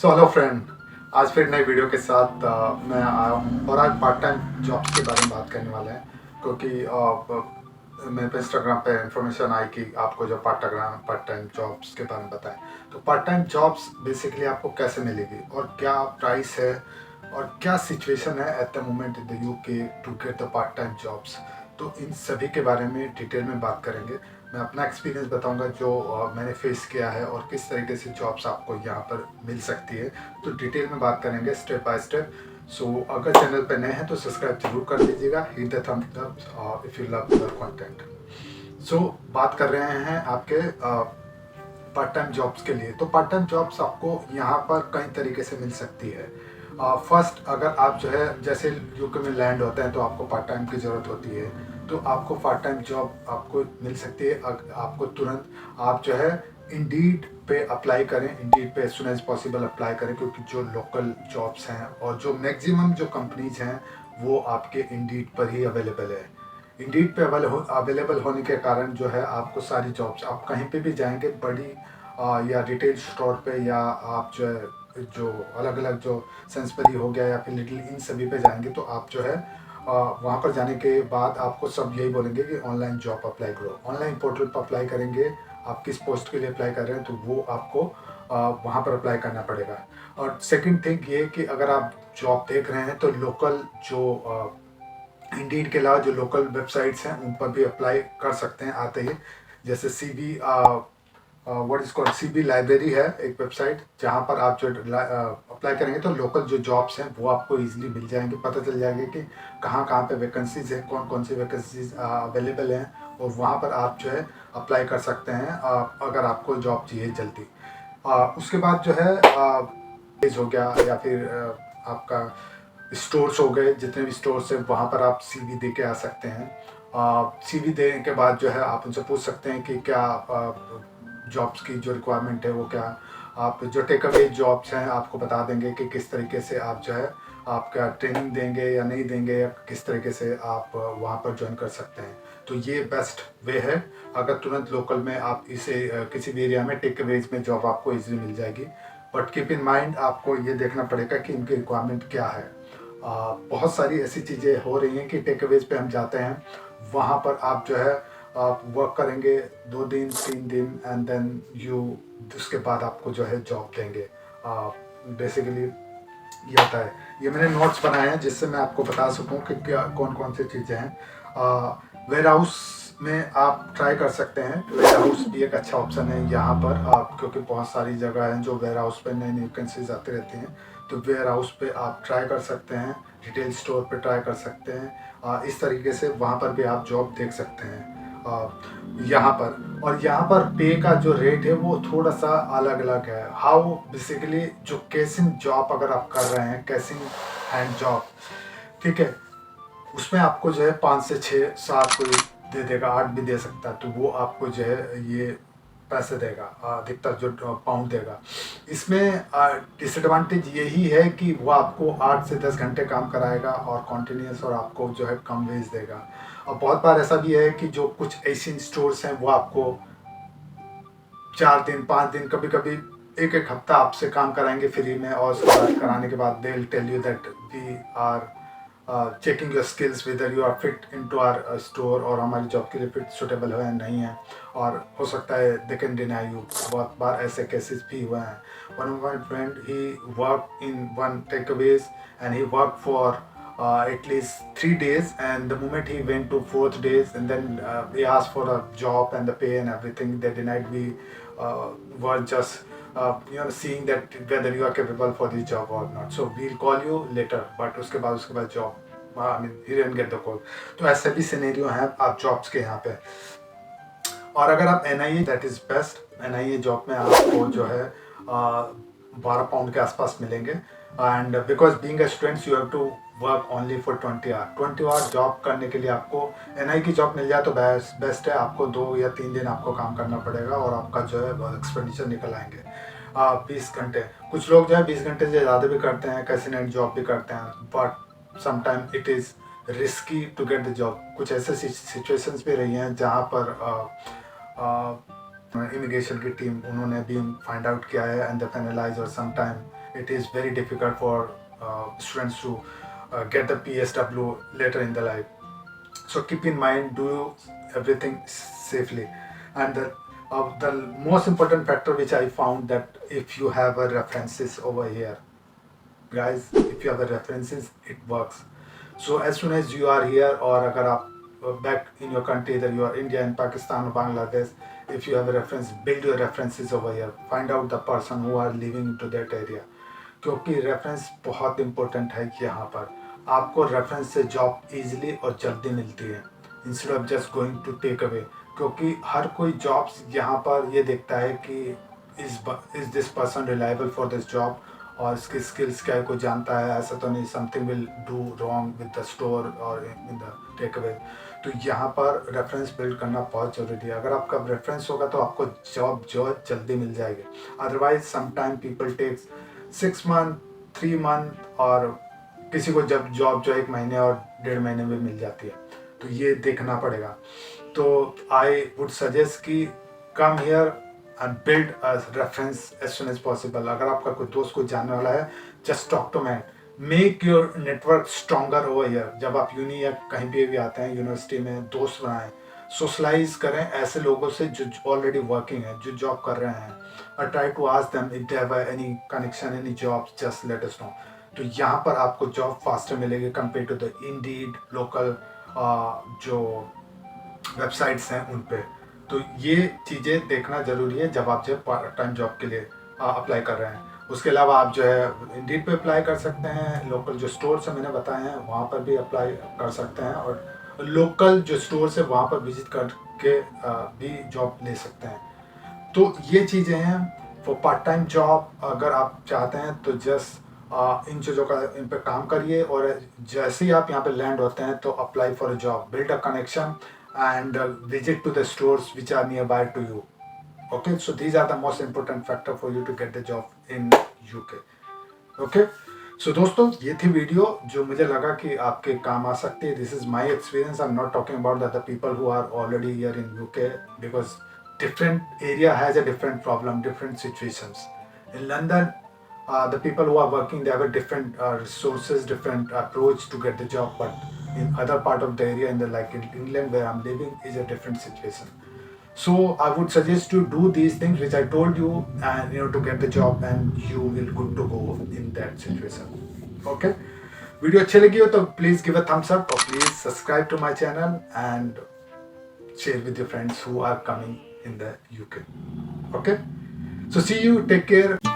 Hello friend, आज फिर नई वीडियो के साथ मैं आया हूँ और आज पार्ट टाइम जॉब्स के बारे में बात करने वाले हैं। क्योंकि मेरे पे इंस्टाग्राम पे इंफॉर्मेशन आई कि आपको जो पार्ट टाइम जॉब्स के बारे में बताएं। तो पार्ट टाइम जॉब्स बेसिकली आपको कैसे मिलेगी और क्या प्राइस है और क्या सिचुएशन है at the moment in the UK to get the part time jobs. तो इन सभी के बारे में डिटेल में बात करेंगे। मैं अपना एक्सपीरियंस बताऊंगा जो मैंने फेस किया है और किस तरीके से जॉब्स आपको यहाँ पर मिल सकती है। तो डिटेल में बात करेंगे स्टेप बाय स्टेप। सो अगर चैनल पर नए हैं तो सब्सक्राइब जरूर कर लीजिएगा, hit the thumbs up if you love the content. So बात कर रहे हैं आपके पार्ट टाइम जॉब्स के लिए। तो पार्ट टाइम जॉब्स आपको यहाँ पर कई तरीके से मिल सकती है। फर्स्ट, अगर आप जो है जैसे यूके में लैंड होते हैं तो आपको पार्ट टाइम की ज़रूरत होती है, तो आपको पार्ट टाइम जॉब आपको मिल सकती है। आपको तुरंत आप जो है इंडीड पे अप्लाई करें, इंडीड पे as soon as possible apply करें, क्योंकि जो लोकल जॉब्स हैं और जो मैक्सिमम जो कंपनीज हैं वो आपके इंडीड पर ही अवेलेबल है। इंडीड पे अवेलेबल होने के कारण जो है आपको सारी जॉब्स, आप कहीं पे भी जाएंगे बड़ी या रिटेल स्टोर पे, या आप जो है जो अलग अलग जो सेंसबरी हो गया या फिर लिटिल, इन सभी पे जाएंगे तो आप जो है वहाँ पर जाने के बाद आपको सब यही बोलेंगे कि ऑनलाइन जॉब अप्लाई करो। ऑनलाइन पोर्टल पर अप्लाई करेंगे, आप किस पोस्ट के लिए अप्लाई कर रहे हैं तो वो आपको वहाँ पर अप्लाई करना पड़ेगा। और सेकंड थिंग ये कि अगर आप जॉब देख रहे हैं तो लोकल जो इंडीड के अलावा जो लोकल वेबसाइट्स हैं उन पर भी अप्लाई कर सकते हैं आते ही। जैसे CB what is called CB library है एक वेबसाइट, जहाँ पर आप जो अप्लाई करेंगे तो लोकल जो जॉब्स हैं वो आपको इजीली मिल जाएंगे। पता चल जाएगा कि कहाँ कहाँ पे वैकेंसीज हैं, कौन कौन सी वैकेंसीज अवेलेबल हैं, और वहाँ पर आप जो है अप्लाई कर सकते हैं अगर आपको जॉब चाहिए जल्दी। उसके बाद जो है पेज हो गया या फिर आपका स्टोर्स हो गए, जितने भी स्टोर्स हैं वहाँ पर आप सीवी दे के आ सकते हैं। सीवी देने के बाद जो है आप उनसे पूछ सकते हैं कि क्या जॉब्स की जो रिक्वायरमेंट है वो क्या। आप जो टेक अवे जॉब्स हैं आपको बता देंगे कि किस तरीके से आप जो है आपका ट्रेनिंग देंगे या नहीं देंगे, या किस तरीके से आप वहाँ पर ज्वाइन कर सकते हैं। तो ये बेस्ट वे है। अगर तुरंत लोकल में आप इसे किसी भी एरिया में टेक अवेज में जॉब आपको इजीली मिल जाएगी। बट कीप इन माइंड, आपको ये देखना पड़ेगा कि इनकी रिक्वायरमेंट क्या है। बहुत सारी ऐसी चीज़ें हो रही हैं कि टेक अवेज पे हम जाते हैं, वहाँ पर आप जो है आप वर्क करेंगे 2 दिन 3 दिन एंड देन यू, उसके बाद आपको जो है जॉब देंगे। बेसिकली ये होता है। ये मैंने नोट्स बनाए हैं जिससे मैं आपको बता सकूं कि क्या कौन कौन सी चीज़ें हैं। वेयर हाउस में आप ट्राई कर सकते हैं। वेयर हाउस भी एक अच्छा ऑप्शन है यहाँ पर, आप क्योंकि बहुत सारी जगह हैं जो वेयर हाउस पे नई नई वैकेंसीज आती रहती हैं, तो वेयर हाउस पे आप ट्राई कर सकते हैं। रिटेल स्टोर पे ट्राई कर सकते हैं। इस तरीके से वहाँ पर भी आप जॉब देख सकते हैं यहाँ पर। और यहाँ पर पे का जो रेट है वो थोड़ा सा अलग अलग है। हाउ बेसिकली जो कैशिंग जॉब अगर आप कर रहे हैं, कैशिंग हैंड जॉब, ठीक है, उसमें आपको जो है 5 से 6 7 कोई दे देगा, 8 भी दे सकता है, तो वो आपको जो है ये पैसे देगा, अधिकतर जो पाउंड देगा। इसमें डिसएडवांटेज यही है कि वो आपको 8 से 10 घंटे काम कराएगा और कॉन्टीन्यूस, और आपको जो है कम वेज देगा। और बहुत बार ऐसा भी है कि जो कुछ एशियन स्टोर्स हैं वो आपको 4 दिन 5 दिन, कभी कभी एक एक हफ्ता आपसे काम कराएंगे फ्री में, और उसके बाद कराने के बाद they will tell you that we are checking your skills whether you are fit into our store, और हमारी जॉब के लिए फिट सुटेबल है या नहीं है, और हो सकता है दे कैन डिनाई यू। बहुत बार ऐसे केसेस भी हुए हैं। One of my friend, he work in one takeaways and he work for at least 3 days, and the moment he went to 4th days and then he asked for a job and the pay and everything, they denied. We were just seeing that whether you are capable for this job or not, so we'll call you later, but उसके बाद job, I mean he didn't get the call। तो ऐसे भी scenario हैं आप jobs के यहाँ पे। और अगर आप NIA, that is best. NIA job में आपको जो है 12 पाउंड के आसपास मिलेंगे। And because being a students you have to work only for 20 hour job करने के लिए आपको NIA की जॉब मिल जाए तो बेस्ट है। आपको 2 या 3 दिन आपको काम करना पड़ेगा और आपका जो है एक्सपेंडिचर निकल आएंगे। 20 घंटे, कुछ लोग जो है 20 घंटे से ज़्यादा भी करते हैं, कैसी नाइट जॉब भी करते हैं, but sometime it is risky to get the job. कुछ ऐसे सिचुएशंस भी रही हैं जहाँ पर इमिग्रेशन की टीम, उन्होंने भी फाइंड आउट किया है एंड द पेनलाइज, और some time it is very difficult for students to get the PSW later in the life. So keep in mind, do everything safely. And the most important factor which I found, that if you have a references over here, guys, if you have a references, it works. So as soon as you are here, or agar aap back in your country, either you are India and Pakistan or Bangladesh, if you have a reference, build your references over here. Find out the person who are living into that area, क्योंकि reference बहुत important है। यहाँ पर आपको reference से job easily और जल्दी मिलती है, instead of just going to take away. क्योंकि हर कोई जॉब्स यहाँ पर ये देखता है कि is this person reliable for this job, और इसकी स्किल्स क्या है, कोई जानता है, ऐसा तो नहीं something will do wrong with the store और इन द टेक अवे। तो यहाँ पर रेफरेंस बिल्ड करना बहुत ज़रूरी है। अगर आपका रेफरेंस होगा तो आपको जॉब जो है जल्दी मिल जाएगी। Otherwise sometime people takes 6 month, 3 month, और किसी को जब जॉब जो 1 महीने और 1.5 महीने में मिल जाती है, तो ये देखना पड़ेगा। तो आई वुड सजेस्ट कि come here and build a reference as soon as possible. अगर आपका कोई दोस्त कोई जानने वाला है, just talk to man, make your network stronger over here. जब आप यूनी या कहीं भी आते हैं, यूनिवर्सिटी में दोस्त बनाएं, सोशलाइज करें ऐसे लोगों से जो ऑलरेडी वर्किंग है, जो जॉब कर रहे हैं, और try to ask them if they have any connection, any jobs, just let us know. तो यहाँ पर आपको जॉब फास्टर मिलेगी compare to the Indeed local जो वेबसाइट्स हैं उन पे। तो ये चीज़ें देखना ज़रूरी है जब आप जो पार्ट टाइम जॉब के लिए अप्लाई कर रहे हैं। उसके अलावा आप जो है इंडीड पे अप्लाई कर सकते हैं, लोकल जो स्टोर्स हैं मैंने बताए हैं वहाँ पर भी अप्लाई कर सकते हैं, और लोकल जो स्टोर्स है वहाँ पर विजिट करके भी जॉब ले सकते हैं। तो ये चीज़ें हैं फॉर पार्ट टाइम जॉब। अगर आप चाहते हैं तो जस्ट इन चीज़ों का इन पर काम करिए, और जैसे ही आप यहाँ पे लैंड होते हैं तो apply for a job, build a connection and visit to the stores which are nearby to you. Okay, so these are the most important factor for you to get the job in UK. Okay, so दोस्तों ये थी video जो मुझे लगा कि आपके काम आ सकती है। This is my experience, I am not talking about the other people who are already here in UK, because different area has a different problem, different situations. In London, the people who are working, they have a different resources, different approach to get the job, but in other part of the area, in the like in England where I'm living, is a different situation. So I would suggest you do these things which I told you, and to get the job, and you will good to go in that situation. Okay, video अच्छी लगी हो तो please give a thumbs up, or please subscribe to my channel and share with your friends who are coming in the UK. Okay, so see you, take care.